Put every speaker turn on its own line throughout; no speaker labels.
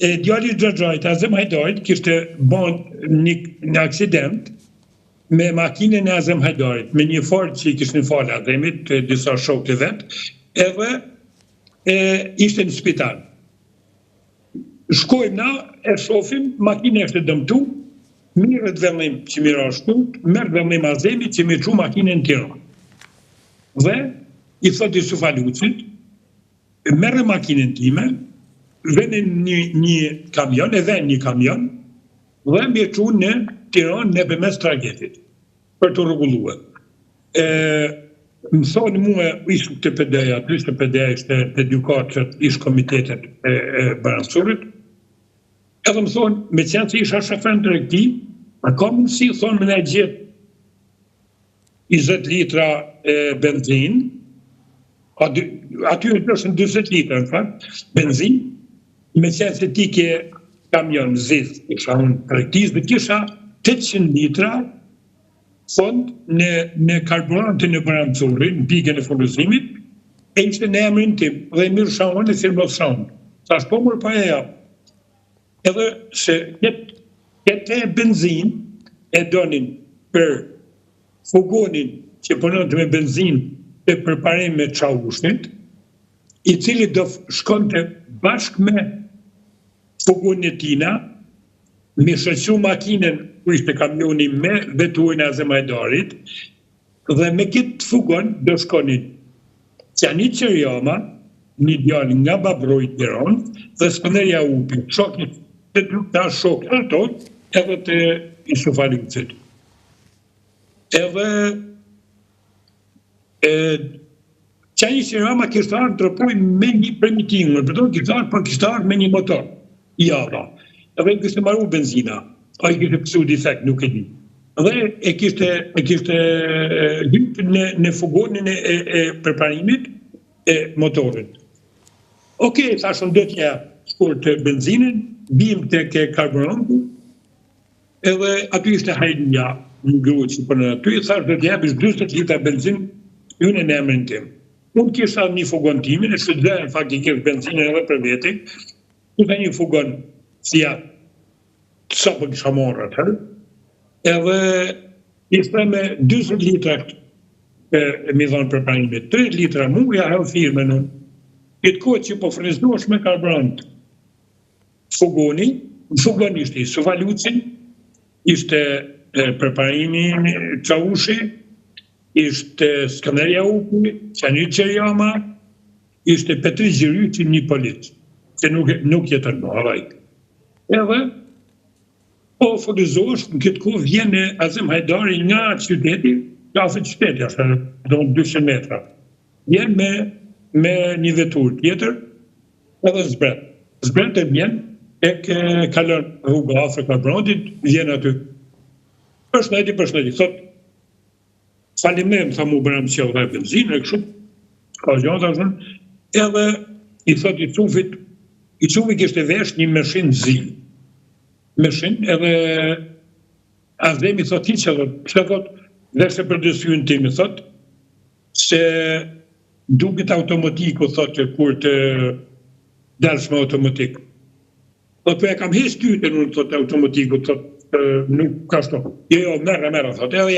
Djali Xhaxhait, Azem Hajdarit, kishte bën një aksident me makinën e Azem Hajdarit, me një Ford që i kishin falë Azemit, disa shokë të vet, edhe ishte në spital. Shkojmë na, e shofim, makina është dëmtu, mirët vendim që mira shkut, merë vendim Azemit që me qu makinën në Tiranë. Dhe i thot Jusuf Alucit, merë makinën time, vene një kamion, dhe me qu në Tiranë në përmes tragetit, për të rregulluar. Më thonë mua, ishë të PD-ja, ishte edukator, ishë komitetet e balansurit, edhe më thonë, me qenë që isha shofer në tregti, a ka mundësi, thonë, me ne gjithë 20 litra benzin, aty është në 20 litra, në fakt, benzin, me qenë se ti ke kamion zith, isha unë tregtis, dhe kisha 800 litra fond në karburantën e balansurit, në pikën e furnizimit, e ishte në emrin tim, dhe mirë shaun e firmot shaun. Sa shpo mërë pa e japë. Edhe se këtë benzin e donin për fugonin që punonte me benzin e përparim me Çavushnit, i cili do shkonte bashkë me fugonin e tina, me shoqëru makinën ku ishte kamioni me veturin e Azem Hajdarit, dhe me këtë fugon do shkonin Qani Qerjama, një djalë nga Babroj Tiranë, dhe Skënderja Upi, shokit të ta shokë ato, edhe të Jusuf Alucit. Edhe Qani Qerjama kishte ardhur të tropoj me një primitiv, kishte ardhur me një motor, java. Edhe kishte marru benzina, a i kishte pësu defekt, nuk e di. Dhe e kishte hypë në fugonin e përparimit e motorit. Okej, thashën do t'ja shkur të benzinën, bim të ke karburantu, edhe aty ishte Hajdia, një grua që përnë aty, thashë do t'ja bish 20 litra benzin, unë në emrin tim. Unë kisha një fugon timin, e shëtë faktikisht benzinën edhe për veti, kisha një fugon si ja, sa për kisha morë atër, edhe ishte me 20 litra e mizon për pranimit, 3 litra mu, ja hel firme në këtë kohë që po frizdosh me karburant. Fugoni ishte Jusuf Aluci, ishte përparimi Çavushi, ishte Skënderja Upi, Qani Qerjama, ishte Petri Gjyryqi një polit, që nuk jetën në havajt. Edhe, po furizosh, në këtë kohë vjen Azem Hajdari nga qyteti, afër qyteti, ashtë do 200 metra. Vjen me një vetur tjetër, edhe zbret. Zbret e vjen, e kalon rruga afër karburantit, vjen aty. Përshëndetje, thot, faleminderit, tha mu bëram që dhe benzinë, e kështu, ka gjatë, ashtë, edhe i thot Jusufit kishte vesh një meshin zi. Meshin, edhe Azemi thot ti që thot, veshe për dësyën tim, thot, se duket automatikë, thot, kur të dalsh me automatikë. Thot, po e kam hes tytën, unë thot, automatikë, thot, nuk ka shto. Jo, merë, thot, edhe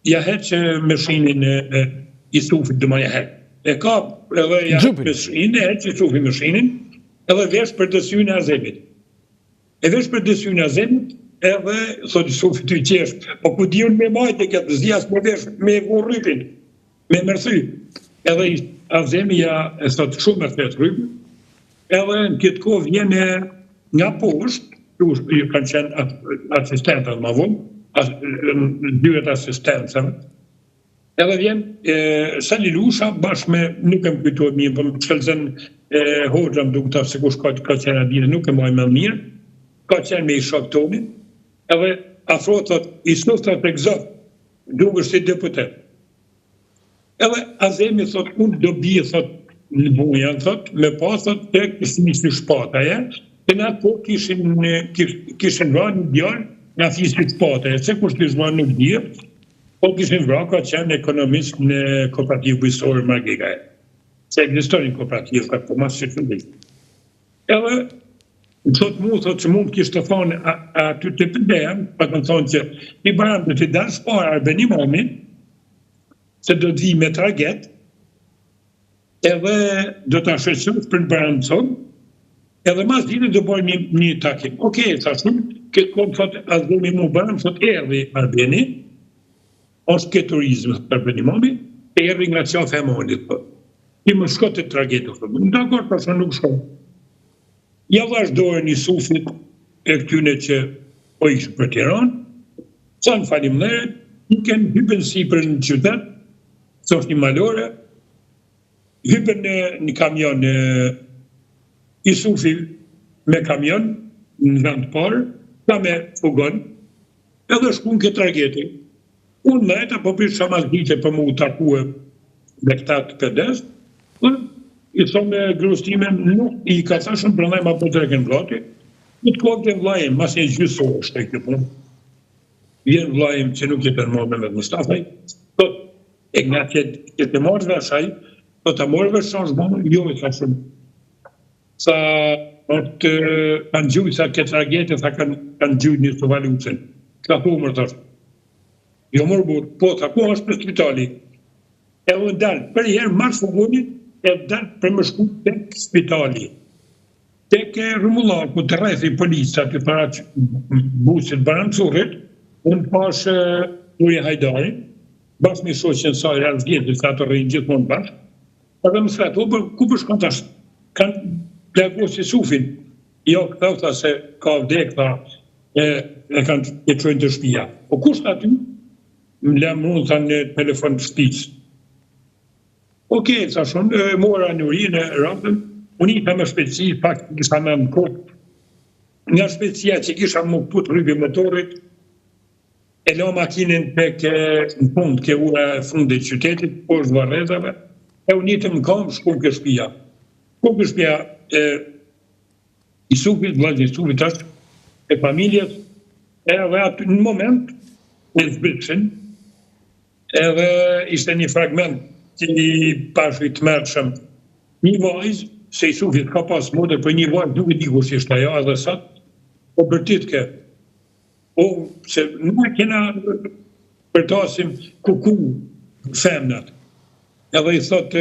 ja heq meshinin e Jusufit, dhe ma ja heq. E ka, edhe ja heq meshinin, e heq Jusufit meshinin, edhe vesh për dësyën e Azemit. Edhe, thot Jusufit të i qesh, po ku di unë me majtë e këtë zjas me vesh me rrypin, me mërthy. Edhe Azemi e thot shumë mërthy rrypin, edhe në këtë kohë vjen nga poshtë, kanë qenë asistentët ma vonë, dyret asistentëve, edhe vjen Sali Lusha bashkë me, nuk e më kujtojnë mirë, për më shkelzen Hoxha më duke ta se kush ka qenë adine, nuk e mojnë më mirë, ka qenë me i shok tonin, edhe afro thot, i snufta të gëzot, duke si deputet. Edhe Azemi thot, unë do bie, thot, në buja, thot, me pa, thot, të kështë një shpata, të në atë po kishin vra një djarë nga fisë shpata, se kush të zma nuk dhje, po kishin vra ka qenë ekonomist në kooperativë bujësore Margega. Se egziston një kooperativë, ka po masë që të dhejtë. Edhe, Thot që mund kishte thonë aty të përdejën, pa të thonë që i Baram do t'i dalë shpara Arben Imami, se do t'i me traget, edhe do t'a shëqës për në Baram Con, edhe mas dite do bojnë një takim. Okej, thashun, këtë kohë thot, azgumi mu Baram, thot erdi Arbeni, është ke turizm Arben Imami, erdi nga qafë e monit, i më shko të tragetu, në dakor, pasën nuk shko. Ja vazhdojnë i Sufit e këtyne që po ishë për Tiranë, sa në falimderet, hypen si për në qytet, së është një malore, hypen një kamion i Sufi me kamion, në vend parë, ka me fugon, edhe shkun këtë trageti. Unë me eta po pishë shamas dite për mu takue me këta të pedes, i thonë grustime, nuk i ka thashën prandaj ma po të reken vlati, në të kohë të vlajim, mas e gjysë është e këtë punë. Vjen vlajim që nuk jetë në me Mustafaj, thot, e nga që të morë veshaj, thot, a morë veshaj, jo i thashën. Sa të kanë gjujë, sa këtë tragete, sa kanë gjujë një të valucin. Ka thu mërë thashën. Jo morë burë, po, ta ku është për spitali. E u ndalë, për herë marë fugonit, e dalë për më shku të spitali. Tek e Rumullar, ku të rrethi policë aty para busit Barancurit, unë pashë Nuri Hajdari, bashkë me shoqen sa e rrëzgjetë, sa të rrinë gjithmonë bashkë, edhe më thretë, ku për shkon tash? Kanë plagosë i Sufin. Jo, këta tha se ka vdek, tha, e kanë e qojnë të shtëpia. O kusht aty? Më lemë unë, tha në telefon të shtëpisë. Okej, sa shumë, mora në urinë e rrëtën, unë i ka me shpeci, pak kisha me më kohë. Nga shpecia që kisha më put rrybi motorit, e la makinin pek në fund, ke ura e fundit qytetit, poshtë varrezave, e unë i të më kam shkum kë shpia. Shkum kë shpia i Sufit, vlazë i Sufit është, e familjes, edhe aty në moment, e zbritëshin, edhe ishte një fragment, që një pashu i të mërëshëm, një vajzë, se i Sufit ka pas modër, për një vajzë duke dikur si ishte ajo, edhe sot, po bërtit ke, o, se nuk kena përtasim kuku femnat, edhe i thot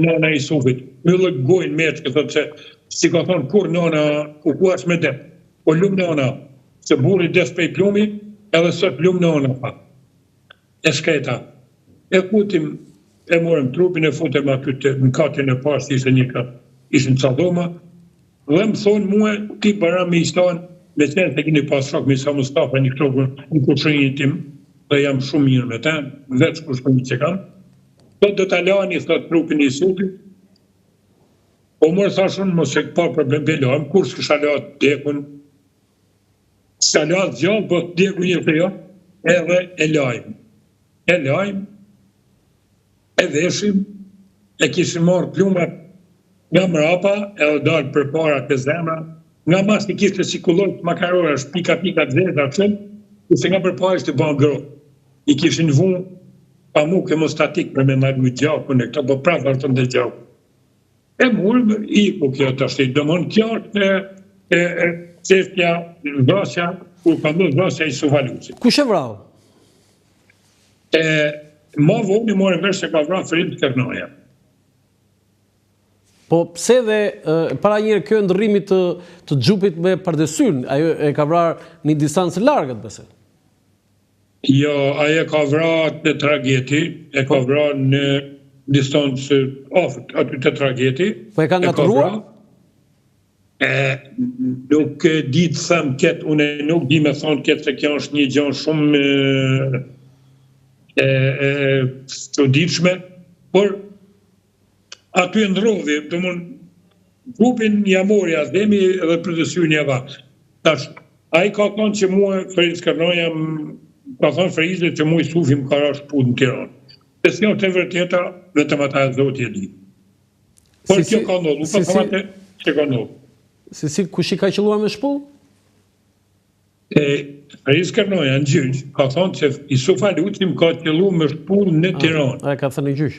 nana i Sufit, më lëk gojnë meqë, thot se, si ka thonë, kur nana kuku është me dep, po lumë nana, se burit des pej plumi, edhe sot lumë nana, pa, e shketa, e kutim, e morëm trupin e futëm aty në katin e pas, ishte një katë, ishte në Cadoma, dhe më thonë muë, ti Baram me istanë, me qenë të kini pas shok me Isa Mustafa një krokën në kushërinjë tim, dhe jam shumë mirë me tenë, veç kushërinjë që kam, do të lani, thot trupin i Sufit, po mërë thashun, mos e këpa problem belojmë, kur s'kë shalat dekun, shalat gjallë, po dekun një të jo, edhe e lajmë, e veshim, e kishim marrë plumat nga mrapa, edhe dalë për para të zemra, nga mas të kishte si kullot makarora, pika të zeta, se nga për para ishte banë gro. I kishin vunë pa mu ke mostatik për me marru i gjakun e këta, po prapë vërtën dhe gjakun. E murë, i ku kjo të ashtë, do mënë kjo është qeftja, vrasja, ku këndu vrasja i Suvalusit.
Kush e vrau?
Ma voni morën vesh se ka vrarë Ferit Kërnoja.
Po pse dhe para njërë kjo ndërrimit të gjupit me pardesyn, ajo e ka vrarë një distancë largët, bese?
Jo, ajo ka vrarë të trageti, e ka vrarë në distancë aftë aty të trageti.
Po e ka nga të ruar?
Nuk di të thëmë ketë, unë nuk di me thonë ketë se kjo është një gjanë shumë të ditshme, por aty e ndrodhi, të mund grupin një amori azdemi edhe përdesyri një vakë. Tash, a i ka thonë që mua Ferit Kërnoja, ka thonë Ferizit që mua i Sufi më ka rashë putë në Tiranë. Se s'jo të vërteta, vetëm ata e zoti e di. Por kjo ka ndodhë, pa thomate që ka ndodhë.
Si kush i ka qëllua me shpull?
Ferit Kërnoja në gjyq, ka thonë që i Sufalutim ka qëllu me shpull në Tiranë.
A e ka thënë i gjyq?